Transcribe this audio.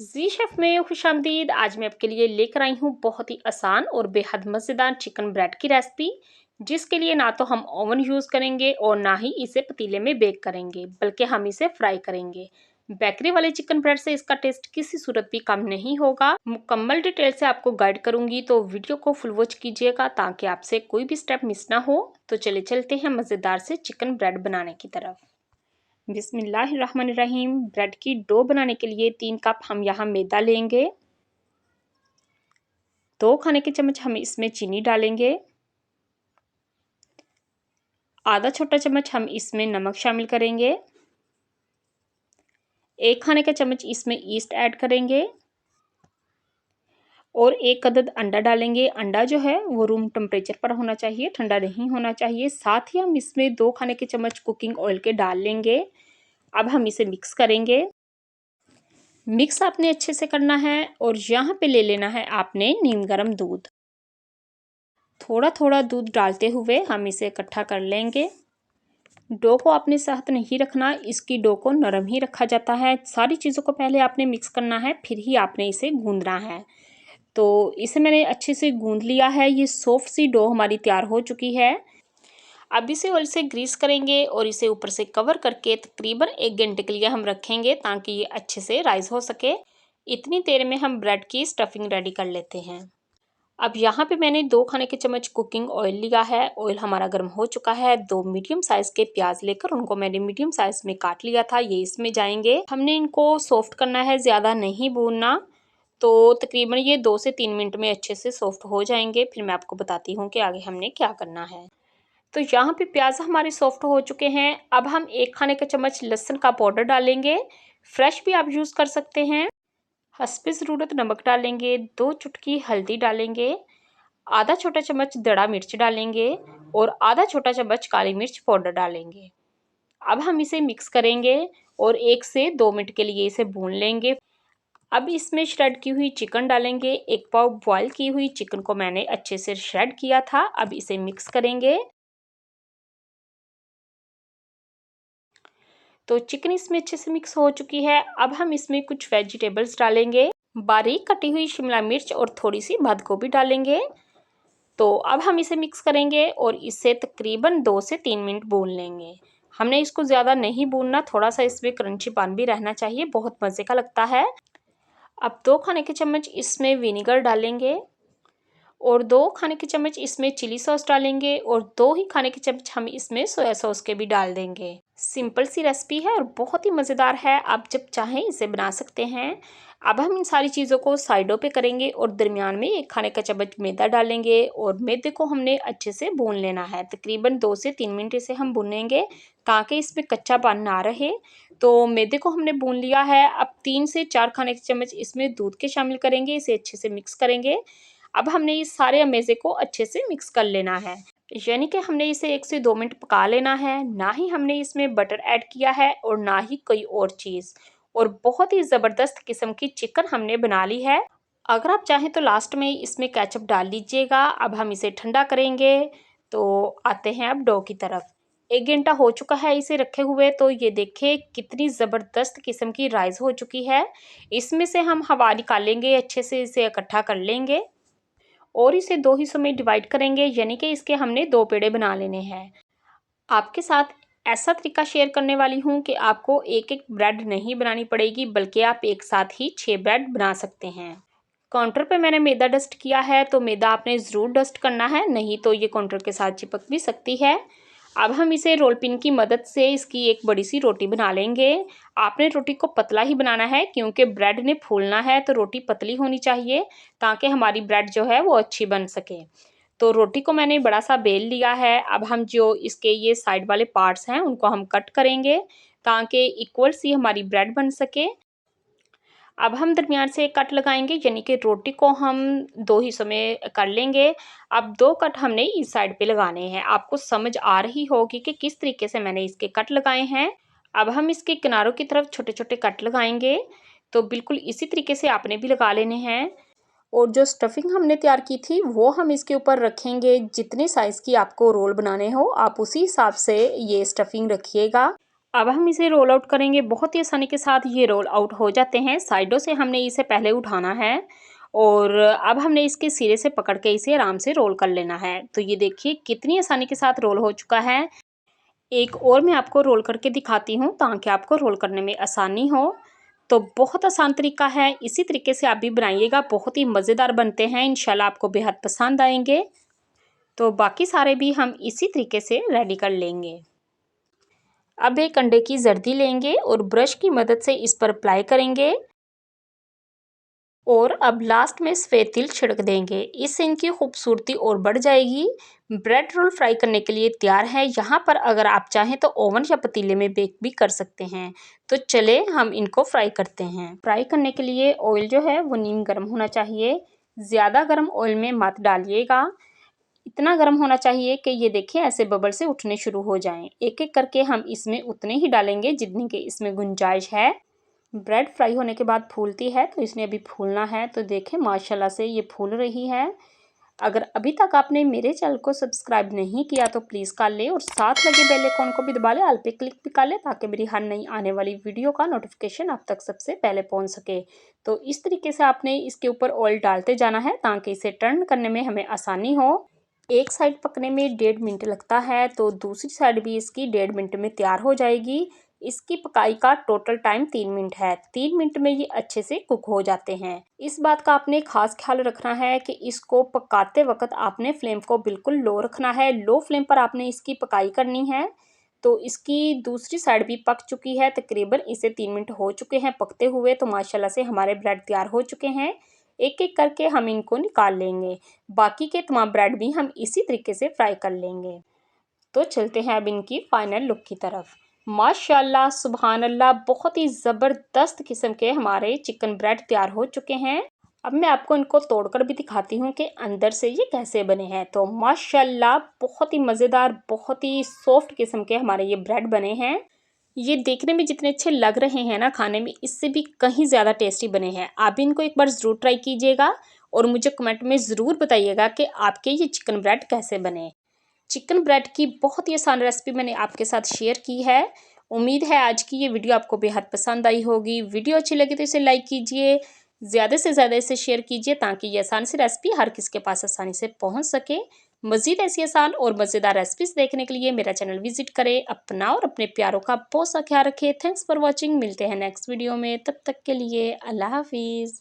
जी chef में खुशामदीद। आज मैं आपके लिए लेकर आई हूँ बहुत ही आसान और बेहद मज़ेदार चिकन ब्रेड की रेसिपी, जिसके लिए ना तो हम ओवन यूज़ करेंगे और ना ही इसे पतीले में बेक करेंगे, बल्कि हम इसे फ्राई करेंगे। बेकरी वाले चिकन ब्रेड से इसका टेस्ट किसी सूरत भी कम नहीं होगा। मुकम्मल डिटेल से आपको गाइड करूंगी, तो वीडियो को फुल वॉच कीजिएगा ताकि आपसे कोई भी स्टेप मिस ना हो। तो चले चलते हैं मज़ेदार से चिकन ब्रेड बनाने की तरफ। बिस्मिल्लाहिर्रहमानिर्रहीम। ब्रेड की डो बनाने के लिए 3 कप हम यहाँ मैदा लेंगे। 2 खाने के चम्मच हम इसमें चीनी डालेंगे। आधा छोटा चम्मच हम इसमें नमक शामिल करेंगे। 1 खाने का चम्मच इसमें ईस्ट ऐड करेंगे और 1 अदद अंडा डालेंगे। अंडा जो है वो रूम टेम्परेचर पर होना चाहिए, ठंडा नहीं होना चाहिए। साथ ही हम इसमें 2 खाने के चम्मच कुकिंग ऑयल के डाल लेंगे। अब हम इसे मिक्स करेंगे। मिक्स आपने अच्छे से करना है और यहाँ पे ले लेना है आपने नीम गर्म दूध। थोड़ा थोड़ा दूध डालते हुए हम इसे इकट्ठा कर लेंगे। डो को आपने सख्त नहीं रखना, इसकी डो को नरम ही रखा जाता है। सारी चीज़ों को पहले आपने मिक्स करना है, फिर ही आपने इसे गूंदना है। तो इसे मैंने अच्छे से गूंद लिया है। ये सॉफ्ट सी डो हमारी तैयार हो चुकी है। अब इसे ऑयल से ग्रीस करेंगे और इसे ऊपर से कवर करके तकरीबन 1 घंटे के लिए हम रखेंगे, ताकि ये अच्छे से राइस हो सके। इतनी देर में हम ब्रेड की स्टफिंग रेडी कर लेते हैं। अब यहाँ पे मैंने 2 खाने के चम्मच कुकिंग ऑयल लिया है। ऑयल हमारा गर्म हो चुका है। 2 मीडियम साइज़ के प्याज लेकर उनको मैंने मीडियम साइज़ में काट लिया था, ये इसमें जाएंगे। हमने इनको सॉफ्ट करना है, ज़्यादा नहीं भूनना। तो तकरीबन ये 2 से 3 मिनट में अच्छे से सॉफ्ट हो जाएंगे। फिर मैं आपको बताती हूँ कि आगे हमने क्या करना है। तो यहाँ पे प्याज हमारे सॉफ्ट हो चुके हैं। अब हम 1 खाने का चम्मच लहसुन का पाउडर डालेंगे। फ्रेश भी आप यूज़ कर सकते हैं। हस्बे ज़रूरत नमक डालेंगे। 2 चुटकी हल्दी डालेंगे। आधा छोटा चम्मच दड़ा मिर्च डालेंगे और आधा छोटा चम्मच काली मिर्च पाउडर डालेंगे। अब हम इसे मिक्स करेंगे और 1 से 2 मिनट के लिए इसे भून लेंगे। अब इसमें श्रेड की हुई चिकन डालेंगे। 1 पाव बॉयल की हुई चिकन को मैंने अच्छे से श्रेड किया था। अब इसे मिक्स करेंगे। तो चिकन इसमें अच्छे से मिक्स हो चुकी है। अब हम इसमें कुछ वेजिटेबल्स डालेंगे। बारीक कटी हुई शिमला मिर्च और थोड़ी सी बंद गोभी डालेंगे। तो अब हम इसे मिक्स करेंगे और इसे तकरीबन 2 से 3 मिनट भून लेंगे। हमने इसको ज़्यादा नहीं भूनना, थोड़ा सा इसमें क्रंचीपन भी रहना चाहिए, बहुत मज़े का लगता है। अब 2 खाने के चम्मच इसमें विनेगर डालेंगे और 2 खाने के चम्मच इसमें चिली सॉस डालेंगे और 2 ही खाने के चम्मच हम इसमें सोया सॉस के भी डाल देंगे। सिंपल सी रेसिपी है और बहुत ही मज़ेदार है। आप जब चाहें इसे बना सकते हैं। अब हम इन सारी चीज़ों को साइडों पे करेंगे और दरमियान में 1 खाने का चम्मच मैदा डालेंगे और मैदे को हमने अच्छे से भून लेना है। तकरीबन 2 से 3 मिनट इसे हम भूनेंगे, ताकि इसमें कच्चापन ना रहे। तो मैदे को हमने भून लिया है। अब 3 से 4 खाने के चम्मच इसमें दूध के शामिल करेंगे, इसे अच्छे से मिक्स करेंगे। अब हमने इस सारे अमेज़े को अच्छे से मिक्स कर लेना है, यानी कि हमने इसे 1 से 2 मिनट पका लेना है। ना ही हमने इसमें बटर ऐड किया है और ना ही कोई और चीज़। और बहुत ही ज़बरदस्त किस्म की चिकन हमने बना ली है। अगर आप चाहें तो लास्ट में इसमें केचप डाल लीजिएगा। अब हम इसे ठंडा करेंगे। तो आते हैं अब डो की तरफ। 1 घंटा हो चुका है इसे रखे हुए। तो ये देखिए कितनी ज़बरदस्त किस्म की राइस हो चुकी है। इसमें से हम हवा निकालेंगे, अच्छे से इसे इकट्ठा कर लेंगे और इसे 2 हिस्सों में डिवाइड करेंगे, यानी कि इसके हमने 2 पेड़े बना लेने हैं। आपके साथ ऐसा तरीका शेयर करने वाली हूँ कि आपको एक-एक ब्रेड नहीं बनानी पड़ेगी, बल्कि आप एक साथ ही 6 ब्रेड बना सकते हैं। काउंटर पे मैंने मैदा डस्ट किया है, तो मैदा आपने ज़रूर डस्ट करना है, नहीं तो ये काउंटर के साथ चिपक भी सकती है। अब हम इसे रोल पिन की मदद से इसकी एक बड़ी सी रोटी बना लेंगे। आपने रोटी को पतला ही बनाना है, क्योंकि ब्रेड ने फूलना है, तो रोटी पतली होनी चाहिए, ताकि हमारी ब्रेड जो है वो अच्छी बन सके। तो रोटी को मैंने बड़ा सा बेल लिया है। अब हम जो इसके ये साइड वाले पार्ट्स हैं उनको हम कट करेंगे, ताकि इक्वल सी हमारी ब्रेड बन सके। अब हम दरमियान से एक कट लगाएंगे, यानी कि रोटी को हम 2 हिस्सों में कर लेंगे। अब 2 कट हमने इस साइड पे लगाने हैं। आपको समझ आ रही होगी कि किस तरीके से मैंने इसके कट लगाए हैं। अब हम इसके किनारों की तरफ छोटे-छोटे कट लगाएंगे। तो बिल्कुल इसी तरीके से आपने भी लगा लेने हैं। और जो स्टफिंग हमने तैयार की थी वो हम इसके ऊपर रखेंगे। जितने साइज़ की आपको रोल बनाने हो, आप उसी हिसाब से ये स्टफिंग रखिएगा। अब हम इसे रोल आउट करेंगे। बहुत ही आसानी के साथ ये रोल आउट हो जाते हैं। साइडों से हमने इसे पहले उठाना है और अब हमने इसके सिरे से पकड़ के इसे आराम से रोल कर लेना है। तो ये देखिए कितनी आसानी के साथ रोल हो चुका है। एक और मैं आपको रोल करके दिखाती हूँ ताकि आपको रोल करने में आसानी हो। तो बहुत आसान तरीका है, इसी तरीके से आप भी बनाइएगा। बहुत ही मज़ेदार बनते हैं, इंशाल्लाह आपको बेहद पसंद आएंगे। तो बाकी सारे भी हम इसी तरीके से रेडी कर लेंगे। अब एक अंडे की जर्दी लेंगे और ब्रश की मदद से इस पर अप्लाई करेंगे और अब लास्ट में सफ़ेद तिल छिड़क देंगे। इससे इनकी खूबसूरती और बढ़ जाएगी। ब्रेड रोल फ्राई करने के लिए तैयार है। यहाँ पर अगर आप चाहें तो ओवन या पतीले में बेक भी कर सकते हैं। तो चले हम इनको फ्राई करते हैं। फ्राई करने के लिए ऑयल जो है वो नीम गर्म होना चाहिए। ज़्यादा गर्म ऑयल में मत डालिएगा, इतना गर्म होना चाहिए कि ये देखिए ऐसे बबल से उठने शुरू हो जाएं। एक एक करके हम इसमें उतने ही डालेंगे जितनी कि इसमें गुंजाइश है। ब्रेड फ्राई होने के बाद फूलती है तो इसने अभी फूलना है। तो देखें माशाल्लाह से ये फूल रही है। अगर अभी तक आपने मेरे चैनल को सब्सक्राइब नहीं किया तो प्लीज़ कर ले और साथ लगे बेल आइकन को भी दबा ले, ऑल पे क्लिक भी कर ले ताकि मेरी हर नई आने वाली वीडियो का नोटिफिकेशन आप तक सबसे पहले पहुंच सके। तो इस तरीके से आपने इसके ऊपर ऑयल डालते जाना है ताकि इसे टर्न करने में हमें आसानी हो। एक साइड पकने में 1.5 मिनट लगता है तो दूसरी साइड भी इसकी 1.5 मिनट में तैयार हो जाएगी। इसकी पकाई का टोटल टाइम 3 मिनट है। 3 मिनट में ये अच्छे से कुक हो जाते हैं। इस बात का आपने खास ख्याल रखना है कि इसको पकाते वक्त आपने फ्लेम को बिल्कुल लो रखना है। लो फ्लेम पर आपने इसकी पकाई करनी है। तो इसकी दूसरी साइड भी पक चुकी है। तकरीबन इसे 3 मिनट हो चुके हैं पकते हुए। तो माशाल्लाह से हमारे ब्रेड तैयार हो चुके हैं। एक एक करके हम इनको निकाल लेंगे। बाकी के तमाम ब्रेड भी हम इसी तरीके से फ्राई कर लेंगे। तो चलते हैं अब इनकी फाइनल लुक की तरफ। माशाल्लाह सुभान अल्लाह, बहुत ही ज़बरदस्त किस्म के हमारे चिकन ब्रेड तैयार हो चुके हैं। अब मैं आपको इनको तोड़कर भी दिखाती हूँ कि अंदर से ये कैसे बने हैं। तो माशाल्लाह बहुत ही मज़ेदार, बहुत ही सॉफ्ट किस्म के हमारे ये ब्रेड बने हैं। ये देखने में जितने अच्छे लग रहे हैं ना, खाने में इससे भी कहीं ज़्यादा टेस्टी बने हैं। आप भी इनको एक बार ज़रूर ट्राई कीजिएगा और मुझे कमेंट में ज़रूर बताइएगा कि आपके ये चिकन ब्रेड कैसे बने। चिकन ब्रेड की बहुत ही आसान रेसिपी मैंने आपके साथ शेयर की है। उम्मीद है आज की ये वीडियो आपको बेहद पसंद आई होगी। वीडियो अच्छी लगी तो इसे लाइक कीजिए, ज़्यादा से ज़्यादा इसे शेयर कीजिए ताकि ये आसान सी रेसिपी हर किसी के पास आसानी से पहुंच सके। मज़ीद ऐसी आसान और मज़ेदार रेसिपीज़ देखने के लिए मेरा चैनल विजिट करें। अपना और अपने प्यारों का बहुत सा ख्याल रखें। Thanks for watching. मिलते हैं नेक्स्ट वीडियो में, तब तक के लिए अल्लाह हाफिज़।